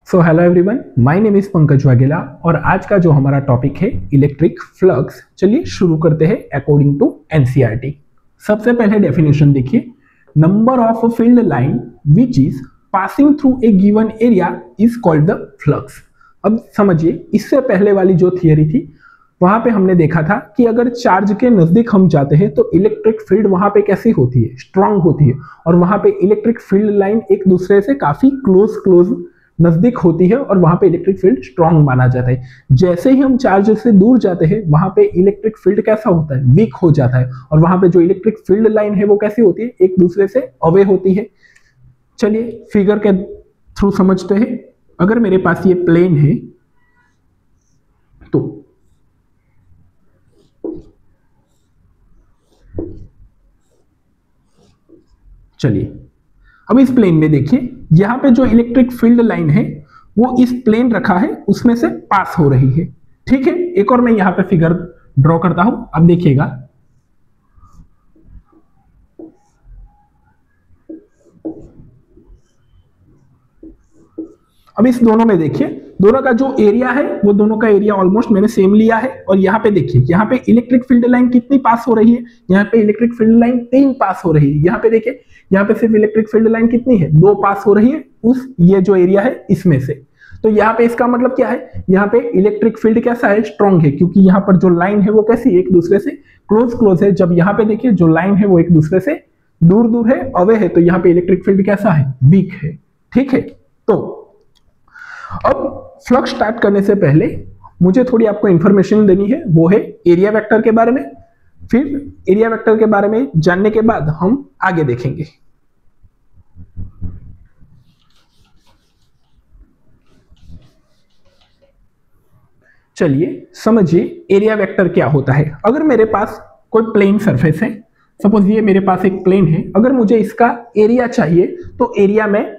So hello everyone, my name is Pankaj Vaghela और आज का जो हमारा टॉपिक है इलेक्ट्रिक फ्लक्स। चलिए शुरू करते हैं अकॉर्डिंग टू एनसीईआरटी। सबसे पहले डेफिनेशन देखिए, number of field line which is passing through a given area is called the flux. अब समझिए, इससे पहले वाली जो थियरी थी वहां पे हमने देखा था कि अगर चार्ज के नजदीक हम जाते हैं तो इलेक्ट्रिक फील्ड वहां पे कैसी होती है, स्ट्रांग होती है, और वहां पे इलेक्ट्रिक फील्ड लाइन एक दूसरे से काफी क्लोज नजदीक होती है और वहां पे इलेक्ट्रिक फील्ड स्ट्रांग माना जाता है। जैसे ही हम चार्ज से दूर जाते हैं वहां पे इलेक्ट्रिक फील्ड कैसा होता है, वीक हो जाता है, और वहां पे जो इलेक्ट्रिक फील्ड लाइन है वो कैसी होती है, एक दूसरे से अवे होती है। चलिए फिगर के थ्रू समझते हैं। अगर मेरे पास ये प्लेन है तो चलिए अब इस प्लेन में देखिए, यहां पे जो इलेक्ट्रिक फील्ड लाइन है वो इस प्लेन रखा है उसमें से पास हो रही है। ठीक है, एक और मैं यहां पे फिगर ड्रॉ करता हूं। अब देखिएगा, अब इस दोनों में देखिए, दोनों का जो एरिया है वो दोनों का एरिया ऑलमोस्ट मैंने सेम लिया है। और यहाँ पे देखिए, यहाँ पे इलेक्ट्रिक फील्ड लाइन कितनी पास हो रही है, यहाँ पे इलेक्ट्रिक फील्ड लाइन 3 पास हो रही है। यहाँ पे देखिए, यहाँ पे सिर्फ इलेक्ट्रिक फील्ड लाइन कितनी है, 2 पास हो रही है उस ये जो एरिया है इसमें से। तो यहाँ पे इसका मतलब क्या है, यहाँ पे इलेक्ट्रिक फील्ड कैसा है, स्ट्रॉन्ग है, क्योंकि यहाँ पर जो लाइन है वो कैसी है, एक दूसरे से क्लोज है। जब यहाँ पे देखिए जो लाइन है वो एक दूसरे से दूर है, अवे है, तो यहाँ पे इलेक्ट्रिक फील्ड कैसा है, वीक है। ठीक है, तो अब फ्लक्स स्टार्ट करने से पहले मुझे थोड़ी आपको इंफॉर्मेशन देनी है, वो है एरिया वेक्टर के बारे में। फिर एरिया वेक्टर के बारे में जानने के बाद हम आगे देखेंगे। चलिए समझिए एरिया वेक्टर क्या होता है। अगर मेरे पास कोई प्लेन सरफेस है, सपोज ये मेरे पास एक प्लेन है, अगर मुझे इसका एरिया चाहिए तो एरिया में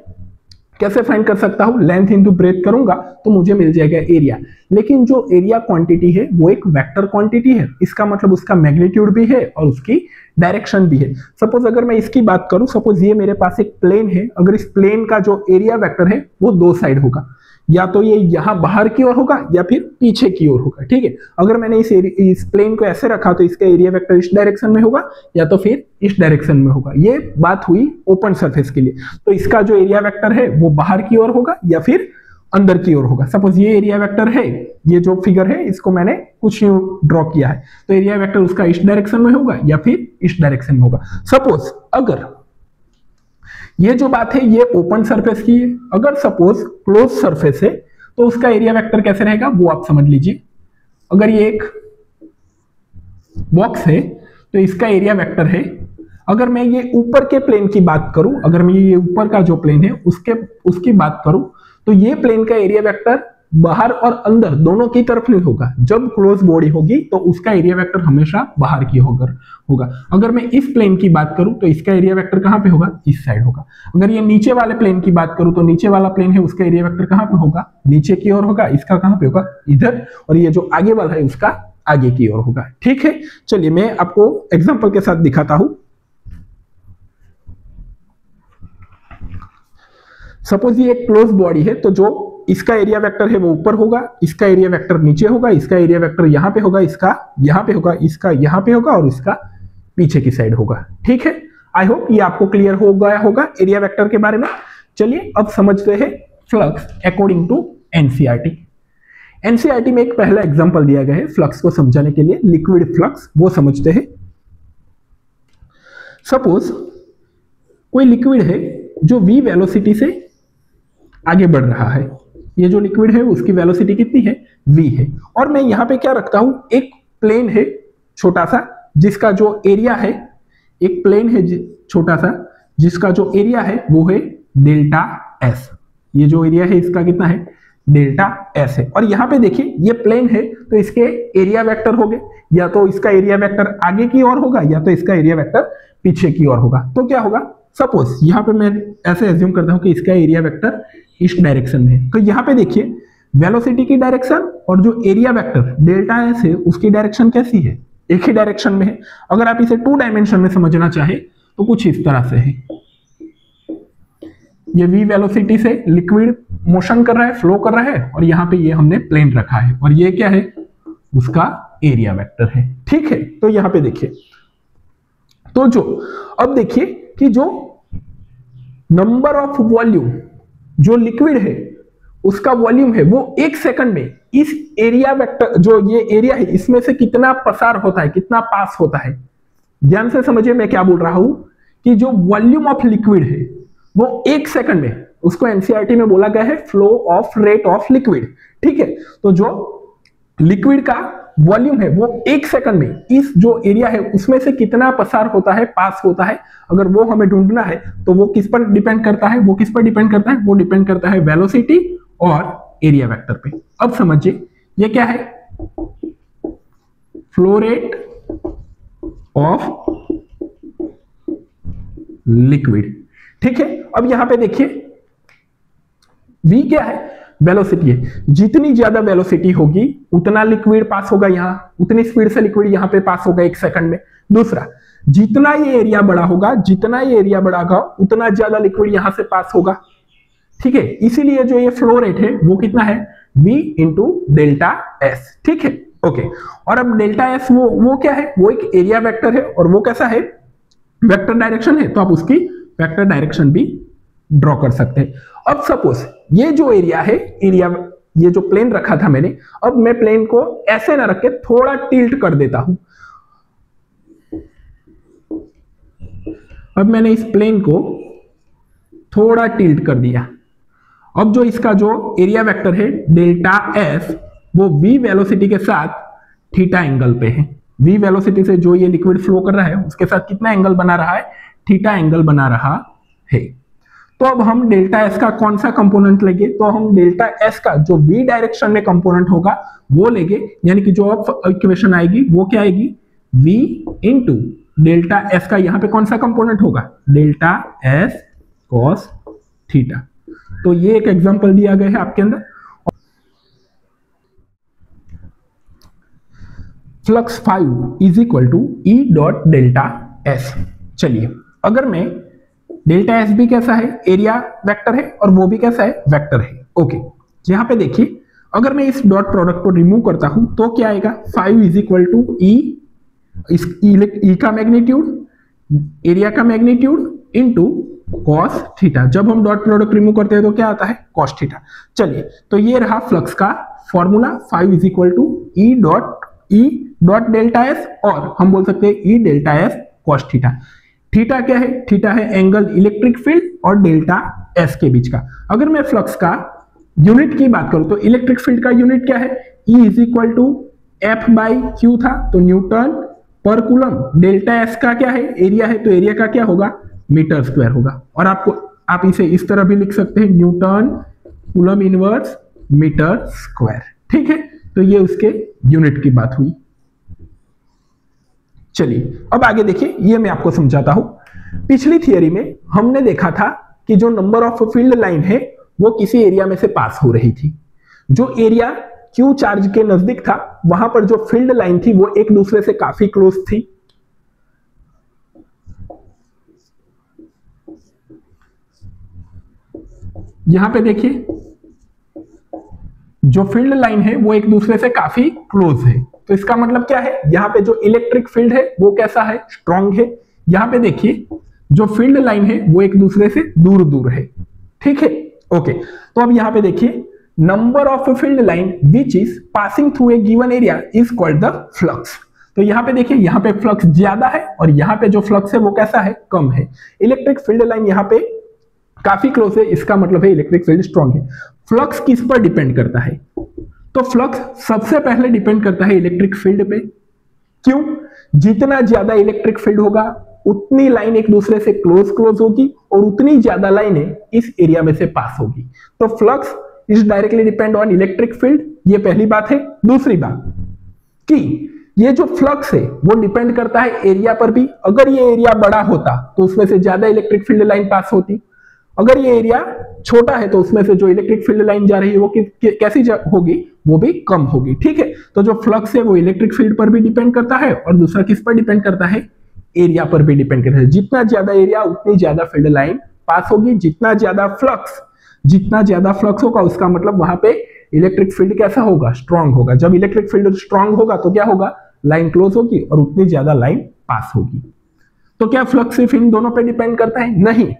कैसे फाइंड कर सकता हूं, लेंथ इंटू ब्रेथ करूंगा तो मुझे मिल जाएगा एरिया। लेकिन जो एरिया क्वांटिटी है वो एक वेक्टर क्वांटिटी है, इसका मतलब उसका मैग्नीट्यूड भी है और उसकी डायरेक्शन भी है। सपोज अगर मैं इसकी बात करूं, सपोज ये मेरे पास एक प्लेन है, अगर इस प्लेन का जो एरिया वेक्टर है वो 2 साइड होगा, या तो ये यहां बाहर की ओर होगा या फिर पीछे की ओर होगा। ठीक है, अगर मैंने इस प्लेन को ऐसे रखा तो इसका एरिया वेक्टर इस डायरेक्शन में होगा या तो फिर इस डायरेक्शन में होगा। ये बात हुई ओपन सरफेस के लिए, तो इसका जो एरिया वेक्टर है वो बाहर की ओर होगा या फिर अंदर की ओर होगा। सपोज ये एरिया वेक्टर है, ये जो फिगर है इसको मैंने कुछ यूं ड्रॉ किया है, तो एरिया वेक्टर उसका इस डायरेक्शन में होगा या फिर इस डायरेक्शन में होगा। सपोज अगर ये जो बात है ये ओपन सरफेस की है, अगर सपोज क्लोज सरफेस है तो उसका एरिया वेक्टर कैसे रहेगा वो आप समझ लीजिए। अगर ये एक बॉक्स है तो इसका एरिया वेक्टर है, अगर मैं ये ऊपर के प्लेन की बात करूं, अगर मैं ये ऊपर का जो प्लेन है उसकी बात करूं तो ये प्लेन का एरिया वेक्टर बाहर और अंदर दोनों की तरफ नहीं होगा। जब क्लोज बॉडी होगी तो उसका एरिया वेक्टर हमेशा बाहर की होगा। अगर मैं इस प्लेन की बात करूं तो इसका एरिया वेक्टर कहां पे होगा, इस साइड होगा। अगर ये नीचे वाले प्लेन की बात करूं तो नीचे वाला प्लेन है उसका एरिया वेक्टर कहां पे होगा, नीचे की ओर होगा। इसका कहां पे होगा, इधर। और ये जो आगे वाला है उसका आगे की ओर होगा। ठीक है, चलिए मैं आपको एग्जाम्पल के साथ दिखाता हूं। सपोज ये एक क्लोज बॉडी है, तो जो इसका एरिया वेक्टर है वो ऊपर होगा, इसका एरिया वेक्टर नीचे होगा, इसका एरिया वेक्टर यहां पे होगा, इसका यहां पे होगा, इसका यहां पे होगा और इसका पीछे की साइड होगा। ठीक है, आई होप ये आपको क्लियर हो गया होगा एरिया वेक्टर के बारे में। चलिए अब समझते हैं flux according to NCERT. NCERT में एक पहला एग्जांपल दिया गया है फ्लक्स को समझाने के लिए, लिक्विड फ्लक्स, वो समझते हैं। सपोज कोई लिक्विड है जो v वेलोसिटी से आगे बढ़ रहा है, ये जो लिक्विड है उसकी वेलोसिटी कितनी है, v है, और मैं यहां पे क्या रखता हूं, एक प्लेन है छोटा सा जिसका जो एरिया है, एक प्लेन है छोटा सा जिसका जो एरिया है वो है डेल्टा एस। ये जो एरिया है इसका कितना है, डेल्टा एस है। और यहां पे देखिए ये प्लेन है तो इसके एरिया वेक्टर हो गए, या तो इसका एरिया वेक्टर आगे की ओर होगा या तो इसका एरिया वेक्टर पीछे की ओर होगा। तो क्या होगा, सपोज यहां पे मैं ऐसे एज्यूम करता हूं कि इसका एरिया वेक्टर इस डायरेक्शन में है, तो यहां पे देखिए वेलोसिटी की डायरेक्शन और जो एरिया वेक्टर डेल्टा एस है उसकी डायरेक्शन कैसी है, एक ही डायरेक्शन में है। अगर आप इसे 2 डायमेंशन में समझना चाहे तो कुछ इस तरह से है। ये v वेलोसिटी से लिक्विड मोशन कर रहा है, फ्लो कर रहा है, और यहाँ पे ये हमने प्लेन रखा है, और ये क्या है, उसका एरिया वेक्टर है। ठीक है, तो यहाँ पे देखिए, तो जो अब देखिए कि जो नंबर ऑफ वॉल्यूम जो लिक्विड है उसका वॉल्यूम है वो 1 सेकंड में इस एरिया वेक्टर, जो ये एरिया है, इसमें से कितना पसार होता है, कितना पास होता है। ध्यान से समझिए मैं क्या बोल रहा हूं कि जो वॉल्यूम ऑफ लिक्विड है वो 1 सेकंड में, उसको एनसीईआरटी में बोला गया है flow of rate of liquid. ठीक है, तो जो लिक्विड का वॉल्यूम है वो 1 सेकंड में इस जो एरिया है उसमें से कितना पसार होता है, पास होता है, अगर वो हमें ढूंढना है तो वो किस पर डिपेंड करता है, वो किस पर डिपेंड करता है, वो डिपेंड करता है वेलोसिटी और एरिया वेक्टर पे। अब समझिए ये क्या है, फ्लो रेट ऑफ लिक्विड। ठीक है, अब यहां पे देखिए v क्या है, वेलोसिटी है। जितनी ज्यादा वेलोसिटी होगी उतना लिक्विड पास होगा, यहां उतनी स्पीड से लिक्विड यहां पे पास होगा 1 सेकंड में। दूसरा, जितना ये एरिया बड़ा होगा, जितना ये एरिया बड़ा होगा उतना ज्यादा लिक्विड यहां से पास होगा। ठीक है, इसीलिए जो ये फ्लो रेट है वो कितना है, v इंटू डेल्टा एस। ठीक है, ओके। और अब डेल्टा एस वो क्या है, वो एक एरिया वेक्टर है, और वो कैसा है, वेक्टर डायरेक्शन है, तो आप उसकी वेक्टर डायरेक्शन भी ड्रॉ कर सकते हैं। अब सपोज ये जो एरिया है, एरिया ये जो प्लेन रखा था मैंने, अब मैं प्लेन को ऐसे ना रख के थोड़ा टिल्ट कर देता हूं। अब मैंने इस प्लेन को थोड़ा टिल्ट कर दिया। अब जो इसका जो एरिया वेक्टर है डेल्टा एस वो v वेलोसिटी के साथ थीटा एंगल पे है। v वेलोसिटी से जो ये लिक्विड फ्लो कर रहा है उसके साथ कितना एंगल बना रहा है, थीटा एंगल बना रहा है। तो अब हम डेल्टा एस का कौन सा कंपोनेंट लेंगे, तो हम डेल्टा एस का जो v डायरेक्शन में कंपोनेंट होगा वो लेंगे, यानी कि जो इक्वेशन आएगी वो क्या आएगी, v इंटू डेल्टा एस का यहां पे कौन सा कंपोनेंट होगा, डेल्टा एस कॉस थीटा। तो ये एक एग्जांपल दिया गया है आपके अंदर। Flux 5 is equal to E dot delta S. चलिए, अगर मैं डेल्टा एस भी कैसा है, एरिया वेक्टर है, और वो भी कैसा है, वेक्टर है। ओके, यहां पे देखिए अगर मैं इस डॉट प्रोडक्ट को रिमूव करता हूं तो क्या आएगा, 5 इज इक्वल टू ई, इस ई का मैग्नीट्यूड, एरिया का मैग्नीट्यूड इंटू कॉस थीटा। जब हम डॉट प्रोडक्ट रिमूव करते हैं तो क्या आता है, कॉस थीटा। चलिए, तो ये रहा फ्लक्स का formula, 5 is equal to E dot delta S, और हम बोल सकते हैं E delta S cos theta. Theta क्या है, थीटा है एंगल इलेक्ट्रिक फील्ड और डेल्टा एस के बीच का। अगर मैं फ्लक्स का यूनिट की बात करूं तो इलेक्ट्रिक फील्ड का यूनिट क्या है, E is equal to F by Q था, तो न्यूटन पर कूलम। डेल्टा एस का क्या है, एरिया है, तो एरिया का क्या होगा, मीटर स्क्वायर होगा। और आप इसे इस तरह भी लिख सकते हैं, newton coulomb inverse metre square. ठीक है, तो ये उसके यूनिट की बात हुई। चलिए, अब आगे देखिए, ये मैं आपको समझाता हूं। पिछली थियरी में हमने देखा था कि जो नंबर ऑफ फील्ड लाइन है वो किसी एरिया में से पास हो रही थी। जो एरिया क्यू चार्ज के नजदीक था वहां पर जो फील्ड लाइन थी वो एक दूसरे से काफी क्लोज थी। यहां पे देखिए जो फील्ड लाइन है वो एक दूसरे से काफी क्लोज है, तो इसका मतलब क्या है, यहां पे जो इलेक्ट्रिक फील्ड है वो कैसा है, स्ट्रांग है। यहां पे देखिए जो फील्ड लाइन है वो एक दूसरे से दूर दूर है। ठीक है, ओके। तो अब यहां पे देखिए number of field line which is passing through a given area is called the flux. तो यहां पे देखिए, यहां पे फ्लक्स ज्यादा है और यहां पे जो फ्लक्स है वो कैसा है, कम है। इलेक्ट्रिक फील्ड लाइन यहां पे काफी क्लोज है, इसका मतलब है इलेक्ट्रिक फील्ड स्ट्रांग है। फ्लक्स किस पर डिपेंड करता है, तो फ्लक्स सबसे पहले डिपेंड करता है इलेक्ट्रिक फील्ड पे। क्यों, जितना ज्यादा इलेक्ट्रिक फील्ड होगा उतनी लाइन एक दूसरे से क्लोज होगी और उतनी ज्यादा लाइनें इस एरिया में से पास होगी। तो flux is directly depend on electric field, ये पहली बात है। दूसरी बात कि ये जो फ्लक्स है वो डिपेंड करता है एरिया पर भी। अगर ये एरिया बड़ा होता तो उसमें से ज्यादा इलेक्ट्रिक फील्ड लाइन पास होती, अगर ये एरिया छोटा है तो उसमें से जो इलेक्ट्रिक फील्ड लाइन जा रही है वो कैसी होगी, वो भी कम होगी। ठीक है, तो जो फ्लक्स है वो इलेक्ट्रिक फील्ड पर भी डिपेंड करता है और दूसरा किस पर डिपेंड करता है, एरिया पर भी डिपेंड करता है। जितना ज्यादा एरिया उतनी ज्यादा फील्ड लाइन पास होगी। जितना ज्यादा फ्लक्स होगा उसका मतलब वहां पे इलेक्ट्रिक फील्ड कैसा होगा, स्ट्रांग होगा। जब इलेक्ट्रिक फील्ड स्ट्रांग होगा तो क्या होगा, लाइन क्लोज होगी और उतनी ज्यादा लाइन पास होगी। तो क्या फ्लक्स सिर्फ इन दोनों पे डिपेंड करता है? नहीं,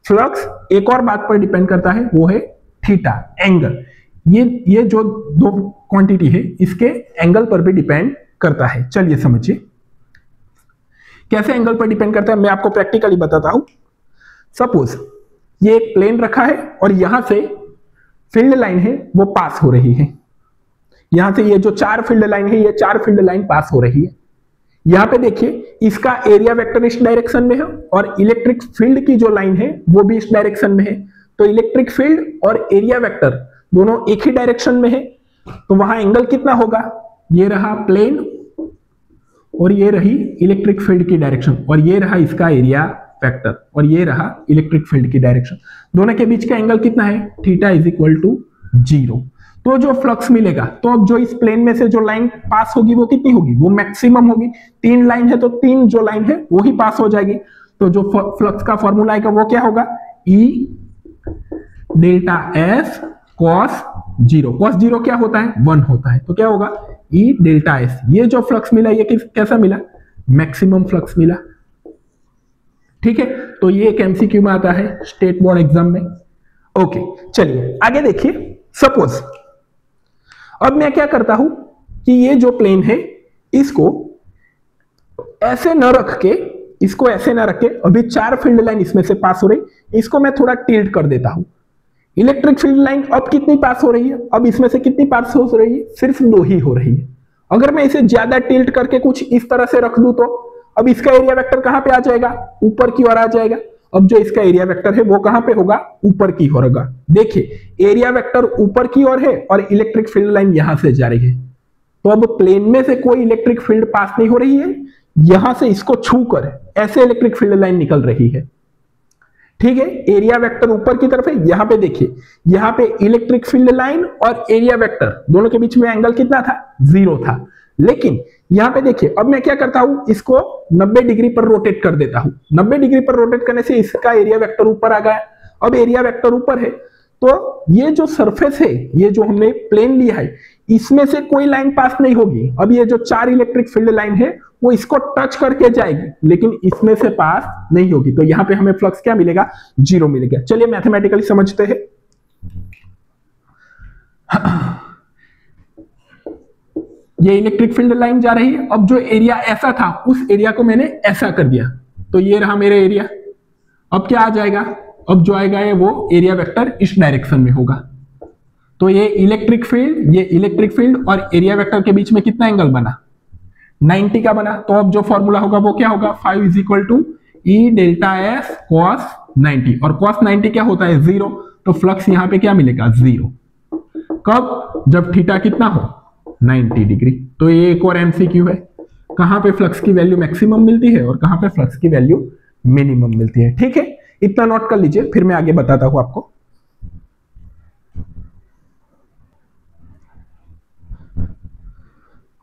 फ्लक्स एक और बात पर डिपेंड करता है, वो है थीटा, एंगल। ये जो दो क्वांटिटी है इसके एंगल पर भी डिपेंड करता है। चलिए समझिए कैसे एंगल पर डिपेंड करता है, मैं आपको प्रैक्टिकली बताता हूं। सपोज ये एक प्लेन रखा है और यहां से फील्ड लाइन है वो पास हो रही है। यहां से ये जो 4 फील्ड लाइन है, ये 4 फील्ड लाइन पास हो रही है। यहां पे देखिए इसका एरिया वेक्टर इस डायरेक्शन में है और इलेक्ट्रिक फील्ड की जो लाइन है वो भी इस डायरेक्शन में है। तो इलेक्ट्रिक फील्ड और एरिया वेक्टर दोनों एक ही डायरेक्शन में है, तो वहां एंगल कितना होगा, ये रहा प्लेन और ये रही इलेक्ट्रिक फील्ड की डायरेक्शन और ये रहा इसका एरिया वेक्टर और ये रहा इलेक्ट्रिक फील्ड की डायरेक्शन। दोनों के बीच का एंगल कितना है, थीटा इज इक्वल टू 0। तो जो फ्लक्स मिलेगा, तो अब जो इस प्लेन में से जो लाइन पास होगी वो कितनी होगी, वो मैक्सिमम होगी। 3 लाइन है तो 3 जो लाइन है वो ही पास हो जाएगी। तो जो फ्लक्स का फॉर्मूला आएगा वो क्या होगा, E delta S cos 0। cos 0 क्या होता है, 1 होता है। तो क्या होगा, E डेल्टा S। ये जो फ्लक्स मिला ये कैसा मिला, मैक्सिमम फ्लक्स मिला। ठीक है, तो ये एक एमसीक्यू में आता है स्टेट बोर्ड एग्जाम में। ओके चलिए आगे देखिए। सपोज अब मैं क्या करता हूं कि ये जो प्लेन है इसको ऐसे न रख के, अभी 4 फील्ड लाइन इसमें से पास हो रही, इसको मैं थोड़ा टिल्ट कर देता हूं। इलेक्ट्रिक फील्ड लाइन अब कितनी पास हो रही है, अब इसमें से कितनी पास हो रही है, सिर्फ 2 ही हो रही है। अगर मैं इसे ज्यादा टिल्ट करके कुछ इस तरह से रख दूं तो अब इसका एरिया वेक्टर कहां पे आ जाएगा, ऊपर की ओर आ जाएगा। अब जो इसका एरिया वेक्टर है वो कहां पे होगा, ऊपर की ओर होगा। देखिए एरिया वेक्टर ऊपर की ओर है और इलेक्ट्रिक फील्ड लाइन यहां से जा रही है। तो अब प्लेन में से कोई इलेक्ट्रिक फील्ड पास नहीं हो रही है, यहां से इसको छूकर ऐसे इलेक्ट्रिक फील्ड लाइन निकल रही है। ठीक है, एरिया वेक्टर ऊपर की तरफ है। यहां पे देखिए, यहां पे इलेक्ट्रिक फील्ड लाइन और एरिया वेक्टर दोनों के बीच में एंगल कितना था, 0 था। लेकिन यहां पे देखिए अब मैं क्या करता हूं, इसको 90 डिग्री पर रोटेट कर देता हूं। 90 डिग्री पर रोटेट करने से इसका एरिया वेक्टर ऊपर आ गया। अब एरिया वेक्टर ऊपर है तो ये जो सरफेस है, ये जो हमने प्लेन लिया है, इसमें से कोई लाइन पास नहीं होगी। अब ये जो 4 इलेक्ट्रिक फील्ड लाइन है वो इसको टच करके जाएगी, लेकिन इसमें से पास नहीं होगी। तो यहां पे हमें फ्लक्स क्या मिलेगा, 0 मिलेगा। चलिए मैथमेटिकली समझते हैं। ये इलेक्ट्रिक फील्ड लाइन जा रही है। अब जो एरिया ऐसा था उस एरिया को मैंने ऐसा कर दिया, तो ये रहा मेरा एरिया। अब क्या आ जाएगा, अब जो आएगा ये वो एरिया वेक्टर इस डायरेक्शन में होगा। तो ये इलेक्ट्रिक फील्ड और एरिया वेक्टर के बीच में कितना एंगल बना, 90 का बना। तो अब जो फॉर्मूला होगा वो क्या होगा, 5 is equal to E delta S cos 90। और cos 90 क्या होता है, 0। तो फ्लक्स यहां पे क्या मिलेगा, 0। कब, जब थीटा कितना हो, 90 डिग्री। तो ये एक और एमसीक्यू है, कहां पे फ्लक्स की वैल्यू मैक्सिमम मिलती है और कहां पे फ्लक्स की वैल्यू मिनिमम मिलती है। ठीक है, इतना नोट कर लीजिए, फिर मैं आगे बताता हूं आपको।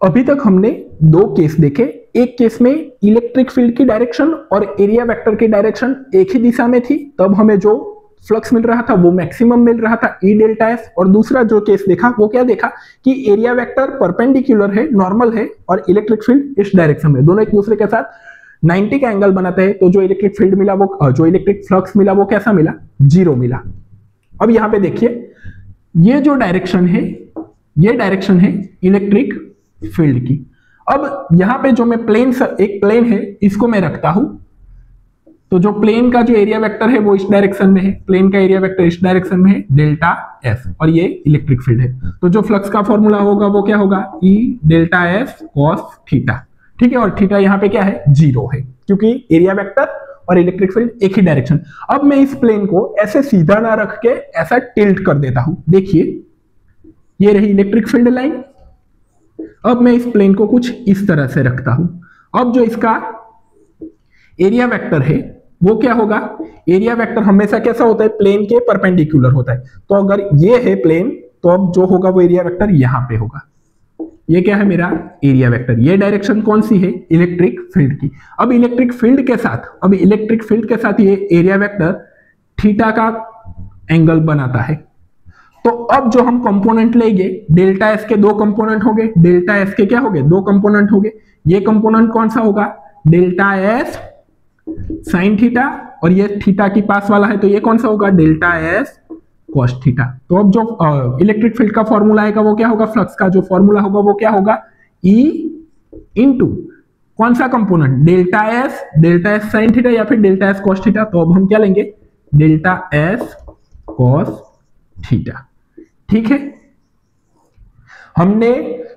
अभी तक हमने 2 केस देखे। एक केस में इलेक्ट्रिक फील्ड की डायरेक्शन और एरिया वेक्टर की डायरेक्शन एक ही दिशा में थी, तब हमें जो फ्लक्स मिल रहा था वो मैक्सिमम मिल रहा था, E डेल्टा S। और दूसरा जो केस देखा वो क्या देखा कि एरिया वेक्टर परपेंडिकुलर है, नॉर्मल है, और इलेक्ट्रिक फील्ड इस डायरेक्शन में, दोनों एक दूसरे के साथ 90 का एंगल बनाते हैं। तो जो इलेक्ट्रिक फील्ड मिला वो, जो इलेक्ट्रिक फ्लक्स मिला वो कैसा मिला, 0 मिला। अब यहां पे देखिए ये जो डायरेक्शन है, ये डायरेक्शन है इलेक्ट्रिक फील्ड की। अब यहां पे जो मैं एक प्लेन है इसको मैं रखता हूं, तो जो प्लेन का जो एरिया वेक्टर है वो इस डायरेक्शन में है, प्लेन का एरिया वेक्टर इस डायरेक्शन में है, डेल्टा S, और ये इलेक्ट्रिक फील्ड है। तो जो फ्लक्स का फॉर्मूला होगा वो क्या होगा, E delta S cos theta. ठीक है, और थीटा यहाँ पे क्या है, 0 है, क्योंकि एरिया वेक्टर और इलेक्ट्रिक फील्ड एक ही डायरेक्शन। अब मैं इस प्लेन को ऐसे सीधा ना रख के ऐसा टिल्ट कर देता हूं। देखिए ये रही इलेक्ट्रिक फील्ड लाइन। अब मैं इस प्लेन को कुछ इस तरह से रखता हूं। अब जो इसका एरिया वेक्टर है वो क्या होगा, एरिया वेक्टर हमेशा कैसा होता है, प्लेन के परपेंडिकुलर होता है। तो अगर ये है प्लेन, तो अब जो होगा वो एरिया वेक्टर यहां पे होगा। ये क्या है, मेरा एरिया वेक्टर। ये डायरेक्शन कौन सी है, इलेक्ट्रिक फील्ड की। अब इलेक्ट्रिक फील्ड के साथ ये एरिया वेक्टर थीटा का एंगल बनाता है। तो अब जो हम कंपोनेंट लेंगे, डेल्टा एस के दो कंपोनेंट हो गए, डेल्टा एस के क्या हो गए, दो कंपोनेंट हो गए। ये कंपोनेंट कौन सा होगा, डेल्टा एस साइन थीटा, और ये थीटा की पास वाला है तो ये कौन सा होगा, डेल्टा एस कॉस थीटा। तो अब जो इलेक्ट्रिक फील्ड का फॉर्मूला आएगा वो क्या होगा, फ्लक्स का जो फॉर्मूला होगा वो क्या होगा, E इंटू कौन सा component, delta S sine theta या फिर डेल्टा एस कॉस थीटा। तो अब हम क्या लेंगे, डेल्टा एस कॉस थीटा। ठीक है, हमने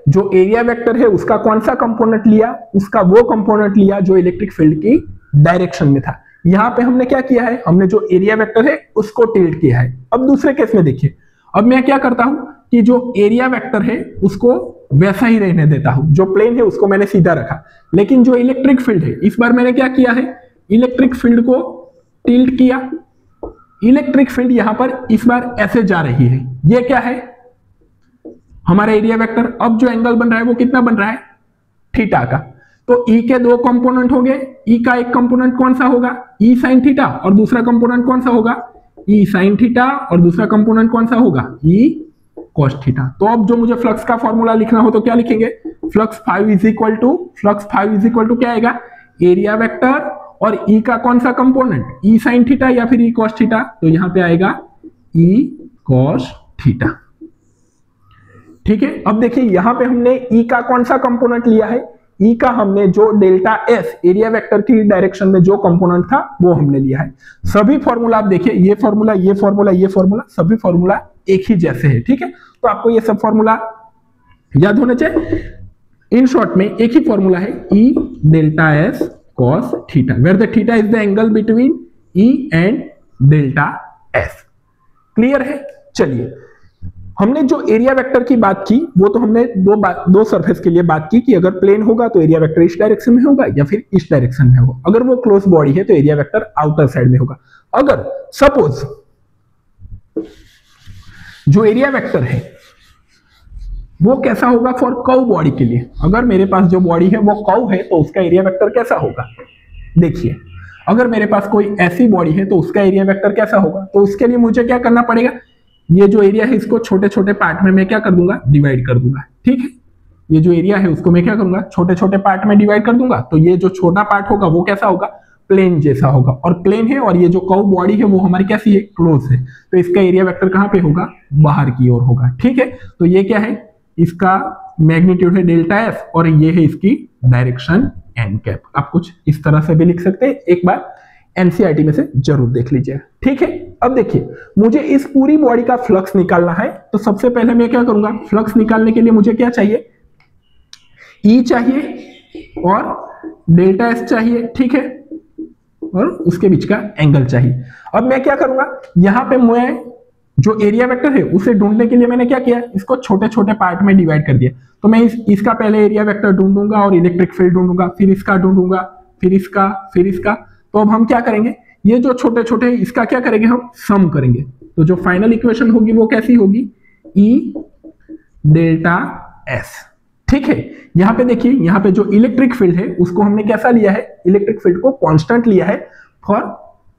जो एरिया वेक्टर है उसका कौन सा कंपोनेंट लिया, उसका वो कंपोनेंट लिया जो इलेक्ट्रिक फील्ड की डायरेक्शन में था। यहां पे हमने क्या किया है, हमने जो एरिया वेक्टर है उसको टिल्ट किया है। अब दूसरे केस में देखिए, अब मैं क्या करता हूं कि जो एरिया वेक्टर है उसको वैसा ही रहने देता हूं, जो प्लेन है उसको मैंने सीधा रखा, लेकिन जो इलेक्ट्रिक फील्ड है इस बार मैंने क्या किया है, इलेक्ट्रिक फील्ड को टिल्ट किया। इलेक्ट्रिक फील्ड यहां पर इस बार ऐसे जा रही है, ये क्या है हमारा एरिया वेक्टर। अब जो एंगल बन रहा है वो कितना बन रहा है, थीटा का। तो E के दो कंपोनेंट हो गए, E का एक कंपोनेंट कौन सा होगा, E साइन थीटा, और दूसरा कंपोनेंट कौन सा होगा, E साइन थीटा, और दूसरा कंपोनेंट कौन सा होगा, E cos थीटा। तो अब जो मुझे फ्लक्स का फॉर्मूला लिखना हो तो क्या लिखेंगे, फ्लक्स 5 इज इक्वल टू क्या आएगा, एरिया वेक्टर और E का कौन सा कंपोनेंट, E साइन थीटा या फिर E cos थीटा। तो यहां पे आएगा E cos थीटा। ठीक है, अब देखिए यहां पे हमने E का कौन सा कंपोनेंट लिया है, E का हमने जो डेल्टा एस एरिया वेक्टर की डायरेक्शन में जो कंपोनेंट था वो हमने लिया है। सभी फॉर्मूला आप देखिए, ये फॉर्मूला सभी फॉर्मूला एक ही जैसे है। ठीक है, तो आपको ये सब फॉर्मूला याद होना चाहिए। इन शॉर्ट में एक ही फॉर्मूला है, E delta S cos theta, where the theta is the angle between E and delta S. Clear है। चलिए, हमने जो एरिया वेक्टर की बात की वो तो हमने दो सरफेस के लिए बात की कि अगर प्लेन होगा तो एरिया वेक्टर इस डायरेक्शन में होगा या फिर इस डायरेक्शन में होगा। अगर वो क्लोज बॉडी है तो एरिया वेक्टर आउटर साइड में होगा। अगर सपोज जो एरिया वेक्टर है वो कैसा होगा फॉर कर्व बॉडी के लिए, अगर मेरे पास जो बॉडी है वो कर्व है तो उसका एरिया वेक्टर कैसा होगा। देखिए, अगर मेरे पास कोई ऐसी बॉडी है तो उसका एरिया वेक्टर कैसा होगा। तो उसके लिए मुझे क्या करना पड़ेगा, ये जो एरिया है इसको छोटे छोटे पार्ट में मैं क्या कर दूंगा, डिवाइड कर दूंगा। ठीक है, ये जो एरिया है उसको मैं क्या करूंगा, छोटे छोटे पार्ट में डिवाइड कर दूंगा। तो ये जो छोटा पार्ट होगा वो कैसा होगा, प्लेन जैसा होगा, और प्लेन है और ये जो कर्व बॉडी है वो हमारी कैसी है, क्लोज है। तो इसका एरिया वेक्टर कहां पे होगा, बाहर की ओर होगा। ठीक है, तो ये क्या है, इसका मैग्नीट्यूड है डेल्टा एस और ये है इसकी डायरेक्शन एन कैप। आप कुछ इस तरह से भी लिख सकते हैं, एक बार एनसीईआरटी में से जरूर देख लीजिए। ठीक है, अब देखिए मुझे इस पूरी बॉडी का फ्लक्स निकालना है, तो सबसे पहले मैं क्या करूंगा, फ्लक्स निकालने के लिए मुझे क्या चाहिए, E चाहिए और डेल्टा एस चाहिए। ठीक है, और उसके बीच का एंगल चाहिए। अब मैं क्या करूंगा, यहां पे मैं जो एरिया वेक्टर है उसे ढूंढने के लिए मैंने क्या किया, इसको छोटे छोटे पार्ट में डिवाइड कर दिया। तो मैं इसका पहले एरिया वेक्टर ढूंढूंगा और इलेक्ट्रिक फील्ड ढूंढूंगा, फिर इसका ढूंढूंगा, फिर इसका। तो अब हम क्या करेंगे, ये जो छोटे छोटे इसका क्या करेंगे, हम सम करेंगे। तो जो फाइनल इक्वेशन होगी वो कैसी होगी, E डेल्टा एस। ठीक है, यहां पे देखिए, यहां पे जो इलेक्ट्रिक फील्ड है उसको हमने कैसा लिया है, इलेक्ट्रिक फील्ड को कांस्टेंट लिया है फॉर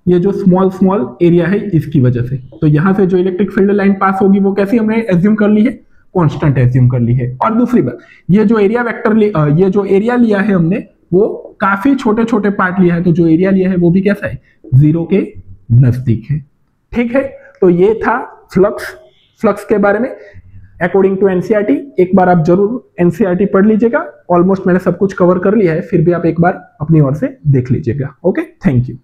ये जो स्मॉल एरिया है इसकी वजह से। तो यहां से जो इलेक्ट्रिक फील्ड लाइन पास होगी वो कैसी हमने एज्यूम कर ली है, कांस्टेंट एज्यूम कर ली है। और दूसरी बात, ये जो एरिया वेक्टर ये जो एरिया लिया है हमने वो काफी छोटे छोटे पार्ट लिया है, तो जो एरिया लिया है वो भी कैसा है, 0 के नजदीक है। ठीक है, तो ये था फ्लक्स के बारे में अकॉर्डिंग टू एनसीईआरटी। एक बार आप जरूर एनसीईआरटी पढ़ लीजिएगा, ऑलमोस्ट मैंने सब कुछ कवर कर लिया है, फिर भी आप एक बार अपनी ओर से देख लीजिएगा। Okay, thank you.